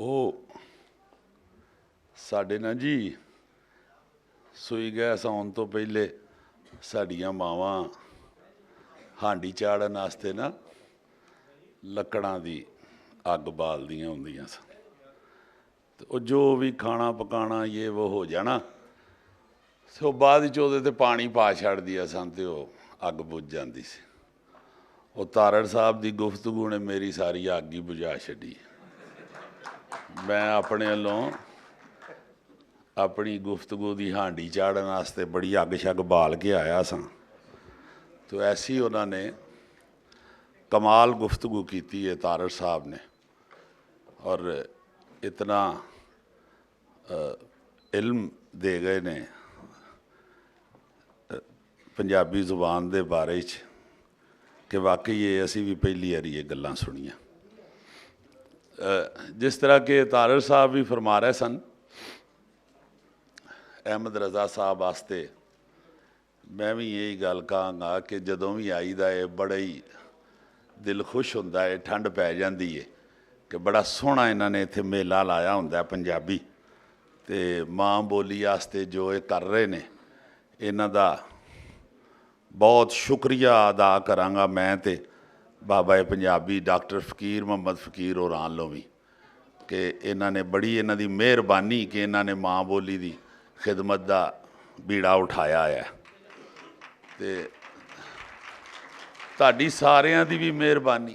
ਉਹ ਸਾਡੇ ਨਾ ਜੀ ਸੂਈ ਗੈਸ ਆਉਣ ਤੋਂ ਪਹਿਲੇ ਸਾਡੀਆਂ ਮਾਵਾਂ ਹਾਂਡੀ ਚਾੜਨ ਵਾਸਤੇ ਨਾ ਲੱਕੜਾਂ ਦੀ ਅੱਗ ਬਾਲਦੀਆਂ ਹੁੰਦੀਆਂ ਸਨ ਤੇ ਉਹ ਜੋ ਵੀ ਖਾਣਾ ਪਕਾਣਾ ਇਹ ਉਹ ਹੋ ਜਾਣਾ ਸੋ ਬਾਅਦ ਵਿੱਚ ਉਹਦੇ 'ਤੇ ਪਾਣੀ ਪਾ ਛੱਡਦੀਆਂ ਸਨ ਅਤੇ ਉਹ ਅੱਗ ਬੁਝ ਜਾਂਦੀ ਸੀ। ਉਹ ਤਾਰੜ ਸਾਹਿਬ ਦੀ ਗੁਫ਼ਤਗੂ ਨੇ ਮੇਰੀ ਸਾਰੀ ਅੱਗ ਹੀ ਬੁਝਾ ਛੱਡੀ। ਮੈਂ ਆਪਣੇ ਵੱਲੋਂ ਆਪਣੀ ਗੁਫ਼ਤਗੂ ਦੀ ਹਾਂਡੀ ਚਾੜਨ ਵਾਸਤੇ ਬੜੀ ਅੱਗ ਸ਼ੱਗ ਬਾਲ ਕੇ ਆਇਆ ਸਾਂ तो ऐसी उन्होंने कमाल गुफ्तगू की है तारड़ साहब ने और इतना इल्म दे गए ने पंजाबी ज़ुबान के बारे कि वाकई ये असी भी पहली बारी ये गल्लां सुनिया। जिस तरह के तारड़ साहब भी फरमा रहे सन अहमद रज़ा साहब वास्ते मैं भी यही गल कहांगा कि जदों भी आईदा है बड़ा ही दिल खुश होंदा है, ठंड पै जाती है कि बड़ा सोहना इन्होंने इत्थे मेला लाया हुंदा पंजाबी ते माँ बोली वास्ते जो ये कर रहे ने इन्हां दा बहुत शुक्रिया अदा करांगा मैं ते बाबा पंजाबी डॉक्टर फ़कीर मोहम्मद फ़कीर होरां वालों भी कि इन्होंने बड़ी इन्हां दी मेहरबानी कि इन्होंने माँ बोली दी खिदमत दा बीड़ा उठाया है ते तुहाडी सारियां दी भी मेहरबानी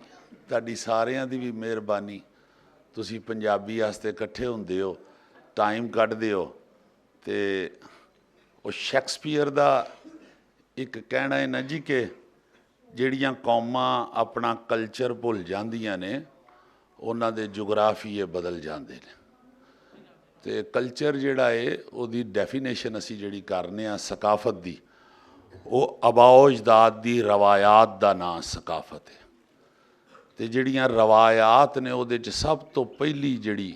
तुहाडी सारियां दी भी मेहरबानी तुसी पंजाबी वास्ते इकट्ठे हुंदे हो टाइम कड्ढदे हो ते वो शैक्सपीयर दा एक कहना है ना जी कि जिहड़ियां कौमां अपना कल्चर भुल जांदियां ने उन्हां दे जोग्राफीए बदल जांदे ने ते कल्चर जिहड़ा है उहदी डेफिनेशन असीं जिहड़ी करने आ सकाफत दी वो अबाओ अजदाद दी रवायात दा नाम सकाफत है तो जिहड़ियां रवायात ने उहदे च सब तो पहली जिहड़ी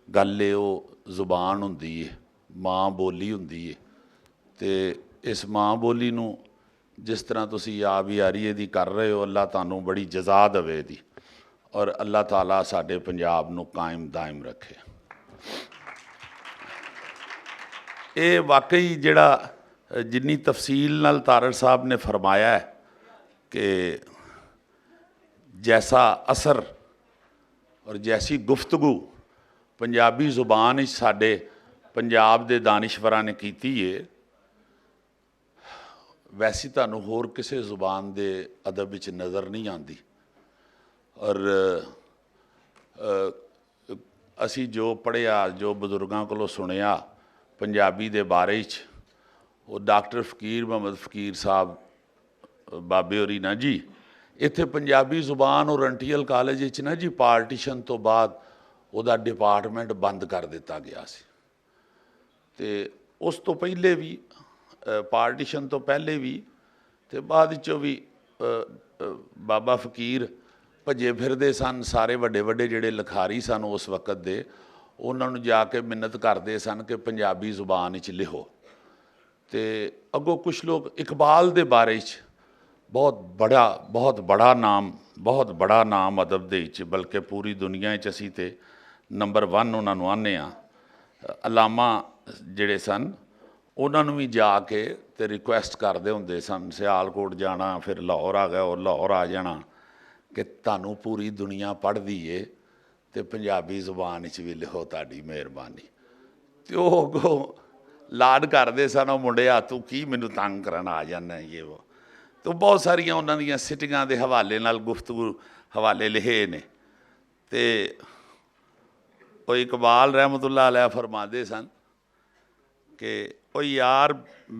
गल है वो जुबान हुंदी है माँ बोली हुंदी है तो इस माँ बोली नूं जिस तरह तुसीं याब यारी दी कर रहे हो अल्लाह तुहानूं बड़ी जज़ा देवे दी और अल्लाह ताला साडे पंजाब नूं कायम दायम रखे। ये वाकई जिहड़ा जिन्नी तफसील नाल तारड़ साहब ने फरमाया है कि जैसा असर और जैसी गुफ्तगू पंजाबी ज़ुबान साडे पंजाब दे दानिशवरां ने कीती है वैसी तुहानूं होर किसी ज़ुबान दे अदब विच नज़र नहीं आती। और असी जो पढ़िया जो बजुर्गों कोलों सुनिया पंजाबी दे बारे वो डॉक्टर फ़कीर मोहम्मद फ़कीर साहब बाबे होरी ना जी इत्थे पंजाबी ज़ुबान ओरंटियल कॉलेज ना जी पार्टीशन तो बाद उहदा डिपार्टमेंट बंद कर दिता गया सी ते उस तो पहले भी पार्टीशन तो पहले भी ते बाद चो भी बाबा फ़कीर भजे फिरदे सन सारे वड्डे वड्डे जिहड़े लिखारी सन उस वक्त दे उन्हां नूं जाके मिन्नत करदे सन कि पंजाबी ज़ुबान च लिखो तो अगों कुछ लोग इकबाल दे बारे बहुत बड़ा नाम अदब दे बल्कि पूरी दुनिया असी तो नंबर 1 उन्होंने आने अलामा जिहड़े सन उन्होंने भी जाके तो रिक्वेस्ट करते होंदे सन सियालकोट जाना फिर लाहौर आ गया और लाहौर आ जाना कि तुहानूं पूरी दुनिया पढ़दी है तो पंजाबी ज़ुबान भी लिखो तुहाडी मेहरबानी तो अगों लाड करते सन वो मुंडिया तू की मैनू तंग करन आ जाना ये वो तो बहुत सारिया उन्हां दीयां सिटिंगां दे हवाले नाल गुफ्तगू हवाले लिखे ने ते वो इकबाल रहमतुल्लाह अलैह फरमाते सन कि ओ यार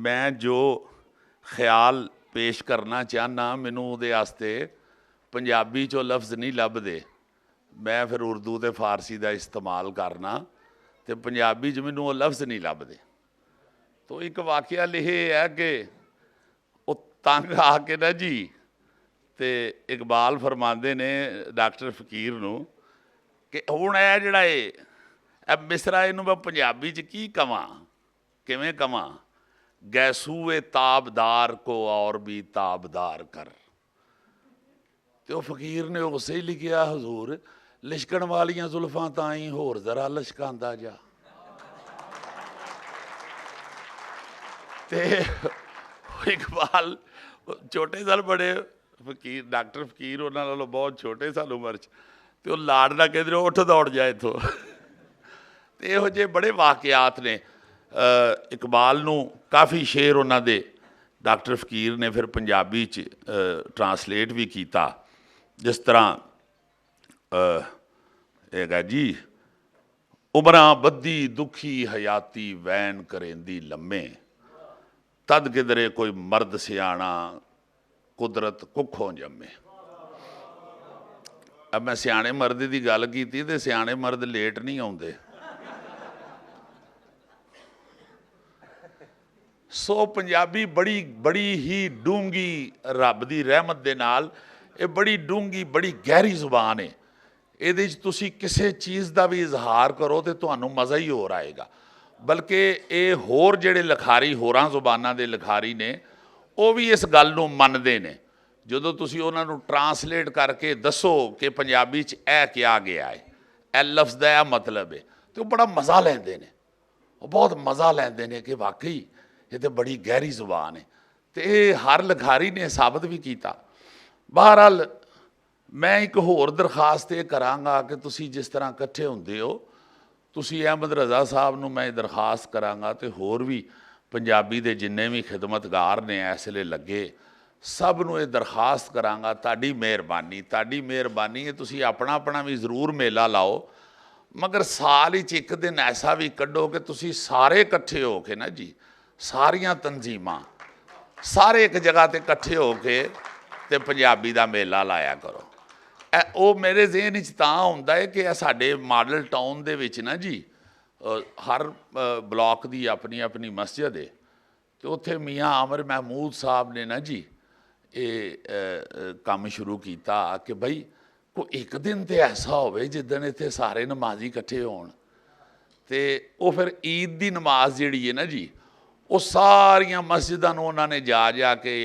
मैं जो ख्याल पेश करना चाहना मैनू उहदे वास्ते पंजाबी चो लफ्ज़ नहीं लभदे मैं फिर उर्दू ते फारसी का इस्तेमाल करना तो पंजाबी च मैनू वो लफ्ज़ नहीं लभदे। तो एक वाकया लिखे है कि वो तंग आके ना जी तो इकबाल फरमाते ने डॉक्टर फ़कीर नूं कि हुण यह जिहड़ा है मिसरा इनू मैं पंजाबी च की कवां किवें कवां गैसूए ताबदार को और भी ताबदार कर तो फ़कीर ने उसे ही लिखिया हजूर ਲਿਸ਼ਕਣ ਵਾਲੀਆਂ ਜ਼ੁਲਫਾਂ ਤਾਂ ਹੀ ਹੋਰ ਜ਼ਰਾ ਲਿਸ਼ਕਾਂਦਾ ਜਾ। ਤੇ ਇਕਬਾਲ ਛੋਟੇ ਸਨ ਬੜੇ, ਫਕੀਰ ਡਾਕਟਰ ਫਕੀਰ ਉਹਨਾਂ ਨਾਲੋਂ ਬਹੁਤ ਛੋਟੇ ਸਨ ਉਮਰ 'ਚ, ਤੇ ਉਹ ਲਾਡ ਨਾਲ ਕਹਿੰਦੇ ਉੱਠ ਦੌੜ ਜਾ ਇੱਥੋਂ। ਤੇ ਇਹੋ ਜਿਹੇ ਬੜੇ ਵਾਕਿਆਤ ਨੇ। ਇਕਬਾਲ ਨੂੰ ਕਾਫੀ ਸ਼ੇਰ ਉਹਨਾਂ ਦੇ ਡਾਕਟਰ ਫਕੀਰ ਨੇ ਫਿਰ ਪੰਜਾਬੀ 'ਚ ਟਰਾਂਸਲੇਟ ਵੀ ਕੀਤਾ, ਜਿਸ ਤਰ੍ਹਾਂ ਹੈਗਾ ਜੀ, ਉਮਰਾਂ ਬੱਧੀ ਦੁਖੀ ਹਯਾਤੀ ਵੈਨ ਕਰੇਂਦੀ ਲੰਮੇ, ਤਦ ਕਿਧਰੇ ਕੋਈ ਮਰਦ ਸਿਆਣਾ ਕੁਦਰਤ ਕੁੱਖੋਂ ਜੰਮੇ। अब मैं सियाने मर्द की गल की तो सियाने मर्द लेट नहीं आते। सो पंजाबी बड़ी बड़ी ही डूंगी रब की रहमत दे नाल ये बड़ी डूंगी बड़ी गहरी जुबान है। ये तुसी किसी चीज़ का भी इजहार करो तो तुहानू मज़ा ही होर आएगा। बल्कि ये होर जिहड़े लिखारी होरां जुबानां दे लिखारी ने वो भी इस गल नूं मनदे ने। ਜਦੋਂ ਤੁਸੀਂ ਉਹਨਾਂ ਨੂੰ ਟਰਾਂਸਲੇਟ ਕਰਕੇ ਦੱਸੋ ਕਿ ਪੰਜਾਬੀ 'ਚ ਇਹ ਕਿਹਾ ਗਿਆ ਹੈ, ਇਹ ਲਫ਼ਜ਼ ਦਾ ਇਹ ਮਤਲਬ ਹੈ, ਤੇ ਉਹ ਬੜਾ ਮਜ਼ਾ ਲੈਂਦੇ ਨੇ, ਉਹ ਬਹੁਤ ਮਜ਼ਾ ਲੈਂਦੇ ਨੇ ਕਿ ਵਾਕਈ ਇਹ ਤਾਂ ਬੜੀ ਗਹਿਰੀ ਜ਼ੁਬਾਨ ਹੈ। ਤੇ ਇਹ ਹਰ ਲਿਖਾਰੀ ਨੇ ਸਾਬਤ ਵੀ ਕੀਤਾ। ਬਹਰਹਾਲ ਮੈਂ ਇੱਕ ਹੋਰ ਦਰਖਾਸਤ ਇਹ ਕਰਾਂਗਾ ਕਿ ਤੁਸੀਂ ਜਿਸ ਤਰ੍ਹਾਂ ਇਕੱਠੇ ਹੁੰਦੇ ਹੋ, ਤੁਸੀਂ ਅਹਿਮਦ ਰਜ਼ਾ ਸਾਹਿਬ ਨੂੰ ਮੈਂ ਦਰਖਾਸਤ ਕਰਾਂਗਾ ਤੇ ਹੋਰ ਵੀ ਪੰਜਾਬੀ ਦੇ ਜਿੰਨੇ ਵੀ ਖਿਦਮਤਗਾਰ ਨੇ ਇਸ ਵੇਲੇ ਲੱਗੇ सब नूं ये दरखास्त करांगा, ताड़ी मेहरबानी है तुसीं अपना अपना भी जरूर मेला लाओ, मगर साल ही एक दिन ऐसा भी कड्डो कि तुसीं सारे इकट्ठे हो के ना जी, सारियां तंजीमां सारे एक जगह ते इकट्ठे हो के ते पंजाबी दा मेला लाया करो। वो मेरे ज़हन च तां हुंदा है कि साडे मॉडल टाउन दे विच ना जी हर ब्लॉक दी अपनी अपनी मस्जिद है, तो उत्थे मियाँ अमर महमूद साहब ने ना जी ये काम शुरू किया कि बई कोई एक दिन तो ऐसा हो जिदन इत्थे सारे नमाजी इकट्ठे होण, ते वो फिर ईद की नमाज जिहड़ी है ना जी वो सारियां मस्जिदां नूं उन्होंने जा के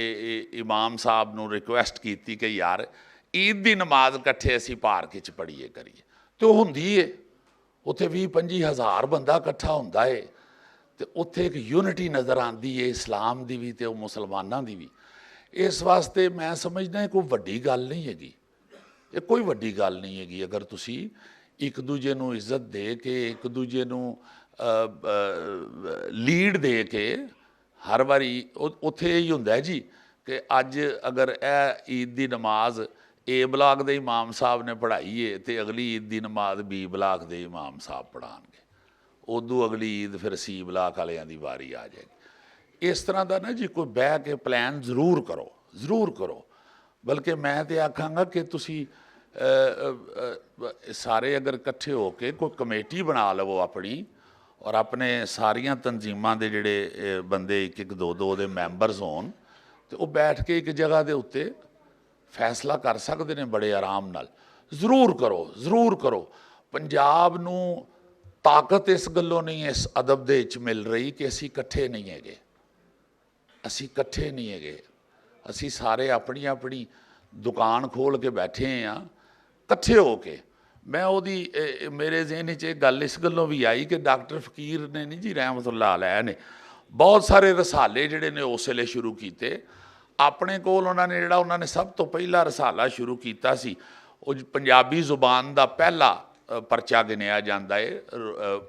इमाम साहब नूं रिक्वेस्ट की कि यार ईद की नमाज इकट्ठे असीं पार्क च पढ़ीए करिए, तो हुंदी है उत्थे 20-25 हज़ार बंदा इकट्ठा हुंदा है, तो उत्थे एक यूनिटी नज़र आती है इस्लाम की भी तो मुसलमानों की भी। इस वास्ते मैं समझदा कोई वड्डी गल नहीं हैगी, ये कोई वड्डी गल नहीं हैगी। अगर तुसी एक दूजे नूं इज्जत दे के एक दूजे नूं लीड दे के हर बारी उत्थे यही हुंदा है जी कि अज अगर यह ईद की नमाज ए ब्लाक के इमाम साहब ने पढ़ाई है तो अगली ईद की नमाज बी ब्लाक के इमाम साहब पढ़ाएंगे, उदों अगली ईद फिर सी ब्लाक वालियां दी वारी आ जाएगी। इस तरह का ना जी कोई बह के प्लैन जरूर करो। बल्कि मैं तो आखांगा कि तुसी सारे अगर इकट्ठे हो के कोई कमेटी बना लवो अपनी, और अपने सारियां तंजीमां दे जिहड़े बंदे एक दो दे मैंबरस होण, तो वो बैठ के एक जगह के उत्ते फैसला कर सकते हैं बड़े आराम नाल। ज़रूर करो। पंजाब नूं ताकत इस गल्लों नहीं इस अदब दे विच मिल रही कि असीं इकट्ठे नहीं हैगे, असी कट्ठे नहीं है, असी सारे अपनी अपनी दुकान खोल के बैठे हाँ कट्ठे हो के। मैं ओदी मेरे ज़हन च गल इस गल्लों भी आई कि डॉक्टर फकीर ने नहीं जी रहमतुल्लाह अलैह ने बहुत सारे रसाले जिहड़े ने उस वेले शुरू किए। अपने कोल उन्होंने जिहड़ा उन्होंने सब तो पहला रसाला शुरू किया सी, वो पंजाबी जुबान का पहला परचा गिनिया जाता है,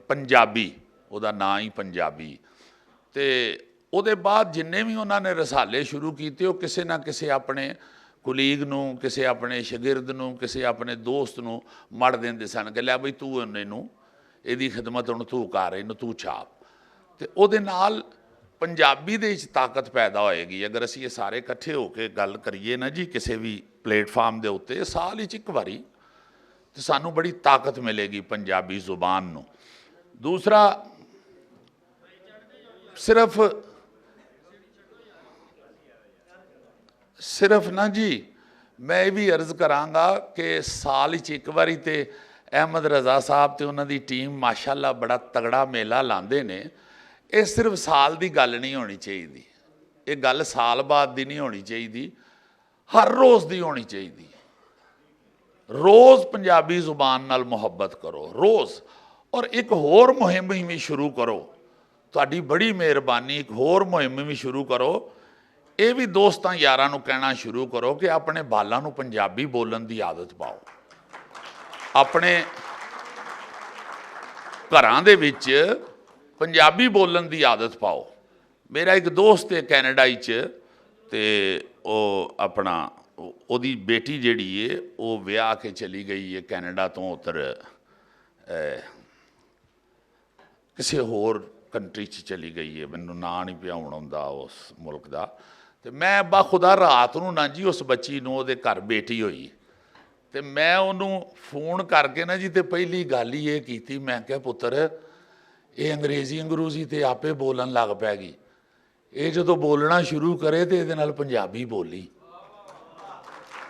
पंजाबी उहदा नां ही पंजाबी। तो ਉਹਦੇ बाद जिन्ने भी उन्होंने रसाले शुरू किए वो किसी ना किसी अपने कुलीग नूं, किसी अपने शगिरद नूं, किसी अपने दोस्त नूं मड़ देंदे सन कि लै बई तू इन्हूं इहदी खिदमत हुण तू कर, इहनूं तू छाप। तो उहदे नाल पंजाबी दे विच ताकत पैदा होएगी। अगर असीं ये सारे इकट्ठे होकर गल करिए ना जी किसी भी प्लेटफार्म दे उत्ते साल विच एक वारी, तो सानूं बड़ी ताकत मिलेगी पंजाबी जुबान नूं। दूसरा सिर्फ ना जी मैं ये भी अर्ज़ करांगा कि साल एक बारी तो अहमद रज़ा साहब तो उन्होंने टीम माशाअल्लाह बड़ा तगड़ा मेला लाते ने। ये सिर्फ साल की गल नहीं होनी चाहिए, ये गल साल बाद की नहीं होनी चाहिए, हर रोज़ की होनी चाहिए। रोज़ पंजाबी जुबान नाल मुहब्बत करो रोज़। और एक होर मुहिम भी शुरू करो, तुहाडी बड़ी मेहरबानी, एक होर मुहिम भी शुरू करो। ये भी दोस्तां यारां नूं कहना शुरू करो कि अपने बालां नूं पंजाबी बोलण दी आदत पाओ। अपने घरां दे विच पंजाबी बोलण दी आदत पाओ। मेरा एक दोस्त है कैनेडा च, ते अपना ओदी बेटी जिहड़ी है वो विआह के चली गई है कैनेडा तो उधर किसी होर कंट्री च चली गई है, मैनू नां नहीं पिया हुण आउंदा उस मुल्क का। तो मैं अब्बा खुदा रात नूं ना जी उस बच्ची नूं उहदे घर बेटी होई, तो मैं उन्होंने फोन करके ना जी तो पहली गल ही ये की, मैं क्या पुत्र ये अंग्रेजी अंग्रूजी तो आपे बोलन लग पैगी, ये जो बोलना शुरू करे तो ये पंजाबी बोली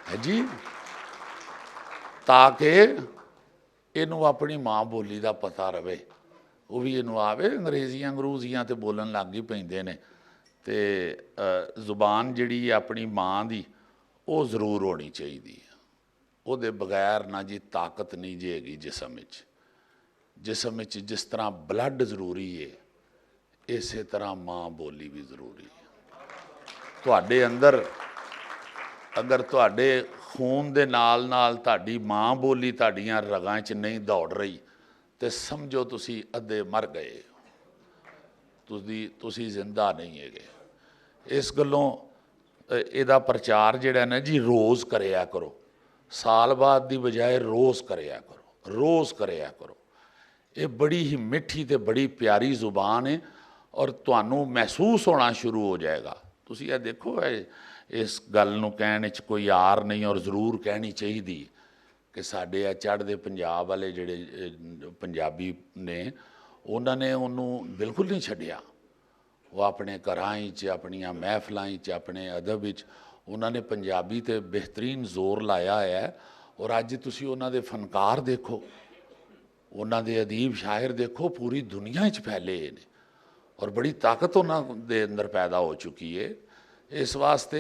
है जी, ताकि इनू अपनी माँ बोली का पता रहे, वो भी इनू आवे। अंग्रेजियां अंग्रूजियां तो बोलन लग ही पैंदे ने, तो जुबान जिहड़ी अपनी माँ की वो जरूर होनी चाहिए। ਉਹਦੇ बगैर ना जी ताकत नहीं जेगी जिसम ਵਿੱਚ। जिसम ਵਿੱਚ जिस तरह ब्लड जरूरी है, इस तरह माँ बोली भी जरूरी है। ਤੁਹਾਡੇ अंदर अगर ਤੁਹਾਡੇ खून ਦੇ ਨਾਲ ਨਾਲ ਤੁਹਾਡੀ माँ बोली ਤੁਹਾਡੀਆਂ रगां 'ਚ नहीं दौड़ रही, तो समझो तुसी अद्धे मर गए, तुसी जिंदा नहीं है। इस गल्लों ਇਹਦਾ प्रचार जिहड़ा ना जी रोज़ करिया करो, साल बाद की बजाय रोज़ करिया करो, रोज़ करिया करो। ये बड़ी ही मिठी तो बड़ी प्यारी जुबान है, और तुहानू महसूस होना शुरू हो जाएगा। तुसी ये देखो इस गल नूं कहण विच कोई आर नहीं, और ज़रूर कहनी चाहिए कि साडे आ चढ़दे पंजाब वाले जिहड़े पंजाबी ने, उन्होंने उन्होंने बिल्कुल नहीं छड्डिया। वो अपने घरां च, अपनियां महफिलां च, अपने अदब विच उन्होंने पंजाबी ते बेहतरीन जोर लाया है। और अज तुसी उन्हां दे फनकार देखो, उन्हां दे अदीब शायर देखो, पूरी दुनिया च फैले ने, और बड़ी ताकत उन्हां दे अंदर पैदा हो चुकी है। इस वास्ते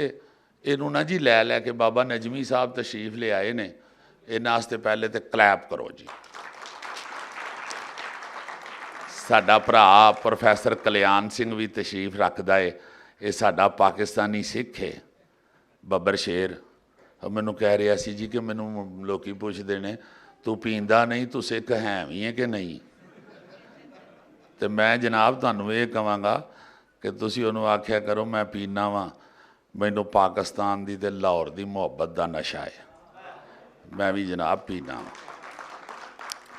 इनू ना जी लै के बाबा नजमी साहब तशरीफ ले आए ने, इन्हां वास्ते पहले तो क्लैप करो जी। साडा भरा प्रोफैसर कल्याण सिंह भी तशरीफ रखदा है, ये साडा पाकिस्तानी सिख है बब्बर शेर। मैनू कह रहा सी जी कि मैनू लोग पुछते ने तू पींदा नहीं, तू सिख है भी है कि नहीं, तो मैं जनाब तुहानू ये कहांगा कि तुसी उन्होंने आख्या करो मैं पीना वा, मैनू पाकिस्तान की ते लाहौर की मुहब्बत का नशा है, मैं भी जनाब पीना वा।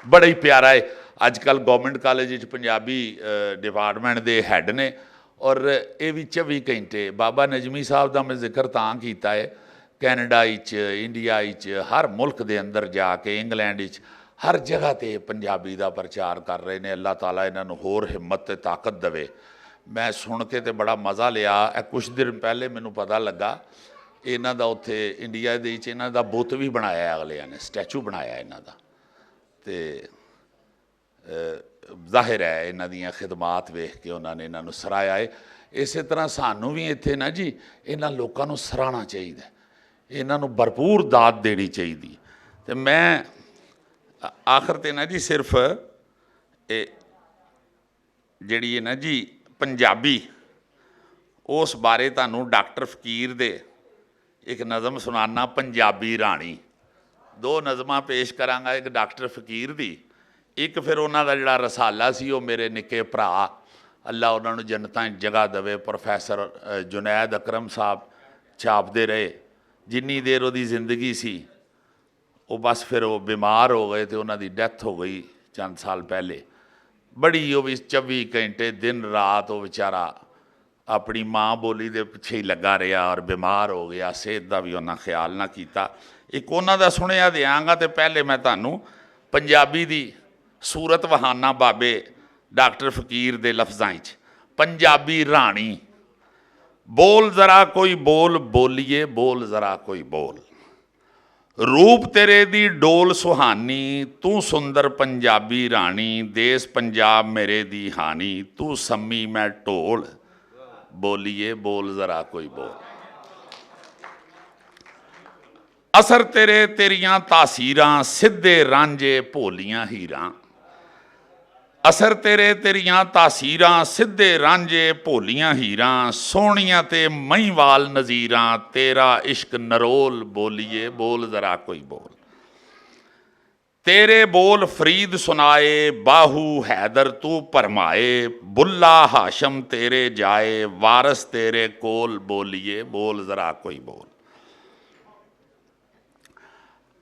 बड़ा ही प्यारा है। अजकल गवर्नमेंट कॉलेज पंजाबी डिपार्टमेंट के हैड ने, और ये भी 24 घंटे बाबा नजमी साहब का मैं जिक्र तां कीता है, कैनेडा इंडिया हर मुल्क के अंदर जाके, इंग्लैंड हर जगह पर पंजाबी का प्रचार कर रहे हैं। अल्लाह ताला इन्हों होर हिम्मत ते ताकत देवे। मैं सुन के तो बड़ा मज़ा लिया। कुछ दिन पहले मैनू पता लगा इन्हों का उत्थे इंडिया दे इन्हों का बुत भी बनाया, अगलिया ने स्टैचू बनाया इन्हों का, तो जाहिर है इन्हों दी खिदमात वेख के उन्होंने इन्हों सराया है। इस तरह सानू भी इत्थे ना जी इन्हों लोगों सराहना चाहिए, इन्हों भरपूर दाद देनी चाहिए। तो मैं आखिर ते ना जी सिर्फ जिहड़ी है ना जी पंजाबी, उस बारे तुहानू डॉक्टर फकीर दे एक नज़म सुनाना, पंजाबी राणी। दो नज़मां पेश करांगा, एक डॉक्टर फकीर दी, एक फिर उन्हों का जिहड़ा रसाला सी वो मेरे निक्के भरा अल्लाह उन्होंने जन्नतां जगह देवे, प्रोफैसर जुनैद अकरम साहब छापते रहे। जिन्नी देर वो जिंदगी सी वो बस फिर वो बीमार हो गए, तो उन्हों की डैथ हो गई चंद साल पहले। बड़ी वो भी 24 घंटे दिन रात वो बेचारा अपनी माँ बोली के पिछे ही लगा रहा, और बीमार हो गया, सेहत का भी उन्हें ख्याल ना किया। एक उन्हों का सुनिया देंगा, तो पहले मैं तुहानू पंजाबी दी सूरत वहाना बाबे डॉक्टर फकीर दे लफ्ज़ां च, पंजाबी राणी। बोल जरा कोई बोल बोलिए, बोल जरा कोई बोल, रूप तेरे दी डोल सुहानी, तू सुंदर पंजाबी राणी, देश पंजाब मेरे दी हानी, तू सम्मी मैं ढोल, बोलिए बोल जरा कोई बोल। ਅਸਰ ਤੇਰੇ ਤੇਰੀਆਂ ਤਾਸੀਰਾਂ, ਸਿੱਧੇ ਰਾਂਝੇ ਭੋਲੀਆਂ ਹੀਰਾਂ। ਅਸਰ ਤੇਰੇ ਤੇਰੀਆਂ ਤਾਸੀਰਾਂ, ਸਿੱਧੇ ਰਾਂਝੇ ਭੋਲੀਆਂ ਹੀਰਾਂ। ਸੋਹਣੀਆਂ ਤੇ ਮਹੀਂਵਾਲ ਨਜ਼ੀਰਾਂ, ਤੇਰਾ ਇਸ਼ਕ ਨਰੋਲ ਬੋਲੀਏ, ਬੋਲ ਜ਼ਰਾ ਕੋਈ ਬੋਲ। तेरे बोल फरीद सुनाए, बाहू हैदर तू भरमाए। बुल्ला हाशम तेरे जाए, वारस तेरे कोल बोलिए, बोल जरा कोई बोल।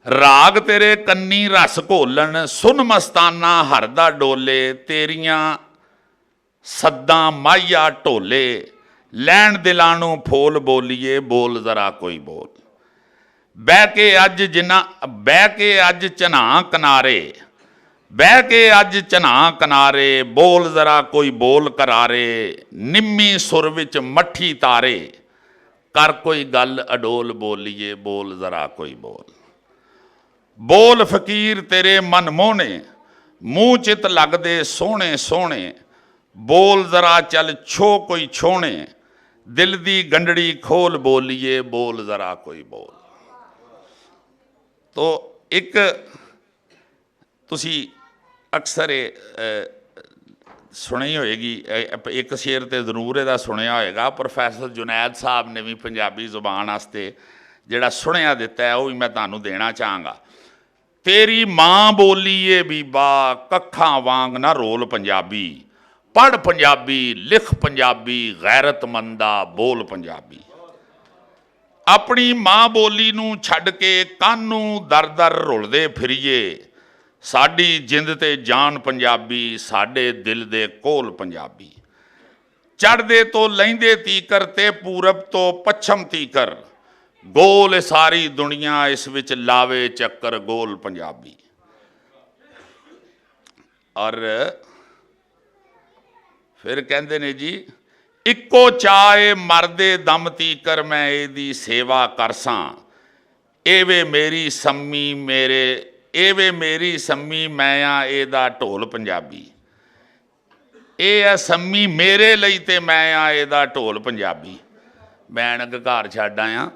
राग तेरे कन्नी रस घोलन, सुन मस्ताना हरदा डोले। तेरियां सद्दां माहिया ढोले, लैन दिलां नूं फोल बोलिए, बोल जरा कोई बोल। बह के अज झना किनारे, बह के अज झना किनारे। बोल जरा कोई बोल करारे, निम्मी सुर विच मट्ठी तारे। कर कोई गल अडोल बोलिए, बोल जरा कोई बोल। बोल फकीर तेरे मन मोहने, मूँह चित लगदे सोहणे सोहणे। बोल जरा चल छो कोई छोहणे, दिल दी गंढड़ी खोल बोलिए, बोल जरा कोई बोल। तो एक तुसी अक्सर सुनी होएगी, एक शेर तो जरूर इहदा सुनिया होएगा। प्रोफैसर जुनैद साहब ने भी पंजाबी जुबान वास्ते जिहड़ा सुनिया दिता है, वह भी मैं तुहानूं देना चाहांगा। तेरी माँ बोली ए बीबा, कक्खां वांग ना रोल पंजाबी। पढ़ पंजाबी, लिख पंजाबी, गैरतमंदा बोल पंजाबी। अपनी माँ बोली नूं छड्ड के कानूं दर दर रुलदे फिरीए। साडी जिंद ते जान पंजाबी, साडे दिल दे कोल पंजाबी। चढ़दे तो लहिंदे तीकर ते पूरब तो पच्छम तीकर। गोल सारी दुनिया इस विच लावे चक्कर, गोल पंजाबी। और फिर कहंदे ने जी, इक्को चाहे मरदे दम तीकर मैं एदी सेवा करसां। एवे मेरी सम्मी मेरे, एवे मेरी सम्मी मैं आ एदा ढोल पंजाबी। ए है सम्मी मेरे लई ते मैं आ एदा ढोल पंजाबी। मैं घर छड्ड आया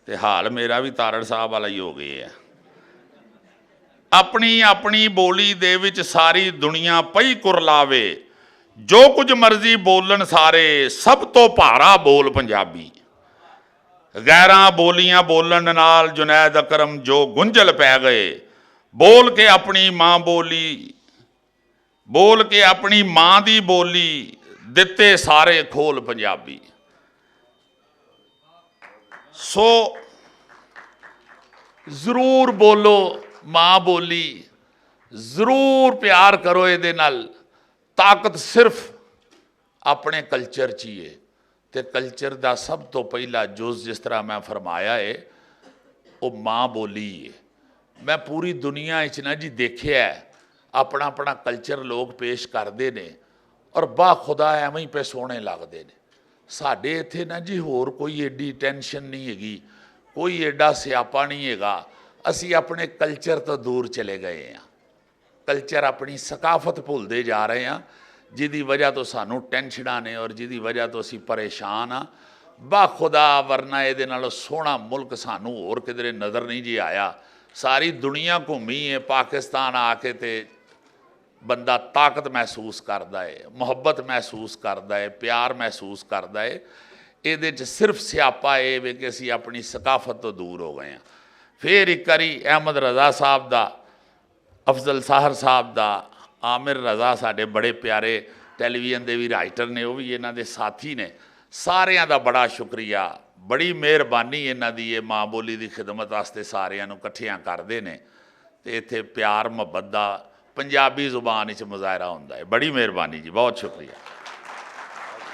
ते हाल मेरा भी तारड़ साहब वाला ही हो गया है। अपनी अपनी बोली दे विच सारी दुनिया पई कुरलावे। जो कुछ मर्जी बोलन सारे, सब तो भारा बोल पंजाबी। गैरां बोलियां बोलन नाल जुनैद अकरम जो गुंजल पै गए। बोल के अपनी माँ बोली, बोल के अपनी माँ दी बोली, दिते सारे खोल पंजाबी। सो जरूर बोलो माँ बोली, जरूर प्यार करो इहदे नाल। ताकत सिर्फ अपने कल्चर च ही है, तो कल्चर का सब तो पहला जुज़ जिस तरह मैं फरमाया है वो माँ बोली है। मैं पूरी दुनिया ना जी देखिया है, अपना अपना कल्चर लोग पेश करते हैं और बा खुदा एवं ही पे सोहने लगते हैं। साडे इत्थे ना जी होर कोई एडी टेंशन नहीं हैगी, कोई एडा सियापा नहीं हैगा। असी अपने कल्चर तो दूर चले गए हैं, कल्चर अपनी सकाफत भुलते जा रहे हैं, जिहदी वजह तो सानू टेंशनां ने और जिहदी वजह तो असी परेशान हाँ। बा खुदा वरना इहदे नालों सोहना मुल्क सानू होर किधरे नज़र नहीं जी आया। सारी दुनिया घूमी है, पाकिस्तान आके ते बंदा ताकत महसूस करता है, मुहब्बत महसूस करता है, प्यार महसूस करता है। इहदे च सिर्फ स्यापा ये वे कि असी अपनी सकाफत तो दूर हो गए हैं। फिर एक बारी अहमद रज़ा साहब का, अफजल साहर साहब का, आमिर रज़ा साडे बड़े प्यारे टैलीविजन के भी राइटर ने, वो भी इन्हां दे साथी ने। सारियां दा बड़ा शुक्रिया, बड़ी मेहरबानी इन्हां दी ये माँ बोली की खिदमत वास्ते सारियां नूं इकट्ठियां करदे ने ते इत्थे प्यार मुहब्बत दा पंजाबी जुबान विच मुज़ाहरा हुंदा है। बड़ी मेहरबानी जी, बहुत शुक्रिया।